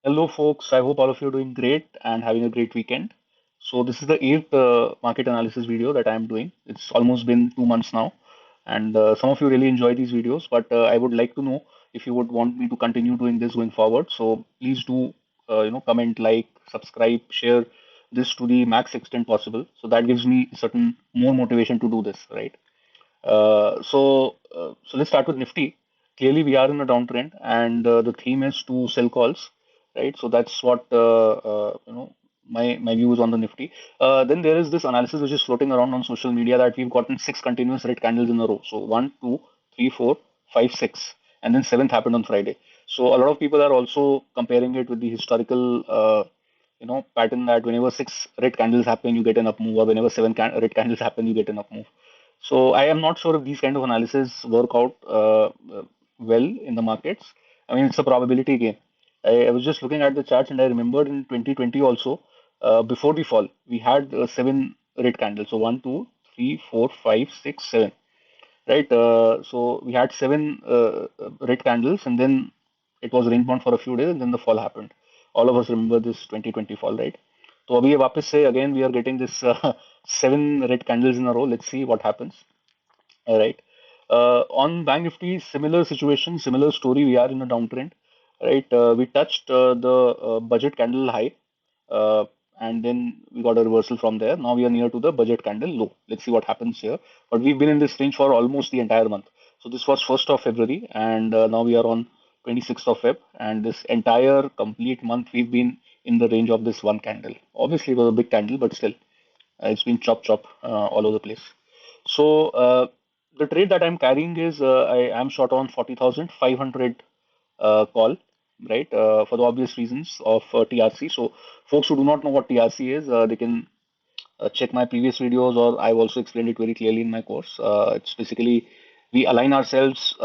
Hello, folks. I hope all of you are doing great and having a great weekend. So, this is the eighth market analysis video that I'm doing. It's almost been 2 months now, and some of you really enjoy these videos. But I would like to know if you would want me to continue doing this going forward. So, please do, comment, like, subscribe, share this to the max extent possible. So that gives me certain more motivation to do this, right? So let's start with Nifty. Clearly, we are in a downtrend, and the theme is to sell calls, right? So that's what my views on the Nifty. Then there is this analysis which is floating around on social media that we've gotten six continuous red candles in a row. So one, two, three, four, five, six, and then seventh happened on Friday. So a lot of people are also comparing it with the historical. Pattern that whenever six red candles happen, you get an up move, or whenever red candles happen, you get an up move. So I am not sure if these kind of analysis work out well in the markets. I mean, it's a probability game. I was just looking at the charts and I remembered in 2020 also, before the fall, we had seven red candles. So one, two, three, four, five, six, seven. Right. So we had seven red candles, and then it was range bound for a few days, and then the fall happened. All of us remember this 2020 fall, right? So abhi ye वापस से again we are getting this seven red candles in a row. Let's see what happens. All right. On Bank Nifty, similar situation, similar story. We are in a downtrend, right? We touched the budget candle high, uh, and then we got a reversal from there. Now we are near to the budget candle low. Let's see what happens here. But we've been in this range for almost the entire month. So this was 1st of February, and now we are on 26th of Feb, and this entire complete month we've been in the range of this one candle. Obviously, it was a big candle, but still, it's been chop all over the place. So the trade that I'm carrying is I am short on 40,500 call, right? For the obvious reasons of TRC. So folks who do not know what TRC is, they can check my previous videos, or I've also explained it very clearly in my course. It's basically we align ourselves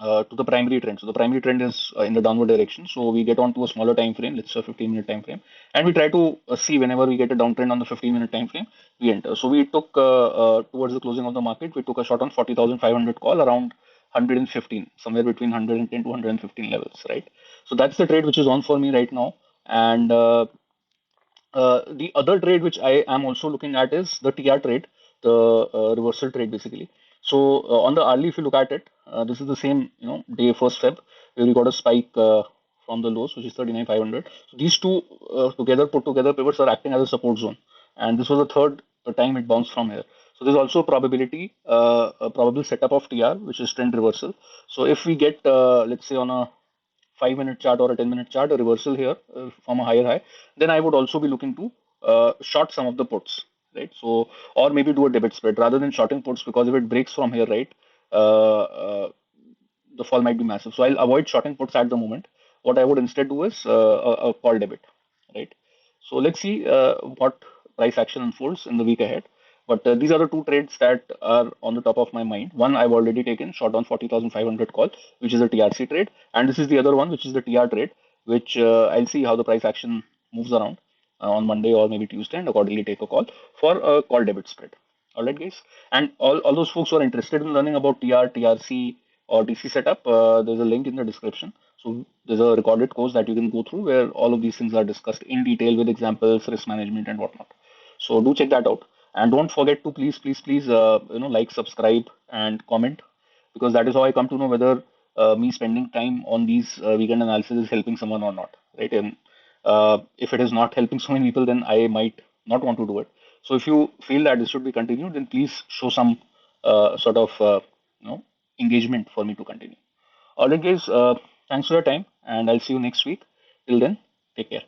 to the primary trend. So the primary trend is in the downward direction. So we get onto a smaller time frame, let's say 15-minute time frame, and we try to see whenever we get a downtrend on the 15-minute time frame, we enter. So we took towards the closing of the market, we took a shot on 40,500 call around 115, somewhere between 110 to 115 levels, right? So that's the trade which is on for me right now. And the other trade which I am also looking at is the TR trade, the reversal trade basically. So on the hourly, if you look at it, this is the same, day 1st Feb, where we got a spike from the lows, which is 39,500. So these two put together, pivots are acting as a support zone, and this was the third time it bounced from here. So there's also a probability, a probable setup of TR, which is trend reversal. So if we get, let's say on a 5-minute chart or a 10-minute chart, a reversal here from a higher high, then I would also be looking to short some of the puts, right? So, or maybe do a debit spread rather than shorting puts, because if it breaks from here, right, the fall might be massive. So I'll avoid shorting puts at the moment. What I would instead do is a call debit, right? So let's see what price action unfolds in the week ahead. But these are the two trades that are on the top of my mind. One I've already taken, short on 40,500 call, which is a TRC trade, and this is the other one, which is the TR trade, which I'll see how the price action moves around on Monday or maybe Tuesday, and accordingly take a call for a call debit spread. All right, guys, and all those folks who are interested in learning about TR, TRC, or DC setup, there's a link in the description. So there's a recorded course that you can go through where all of these things are discussed in detail with examples, risk management, and whatnot. So do check that out, and don't forget to please, like, subscribe, and comment, because that is how I come to know whether me spending time on these weekend analysis is helping someone or not, right? And if it is not helping so many people, then I might not want to do it. So if you feel that this should be continued, then please show some sort of you know engagement for me to continue. All right, guys. Thanks for your time, and I'll see you next week. Till then, take care.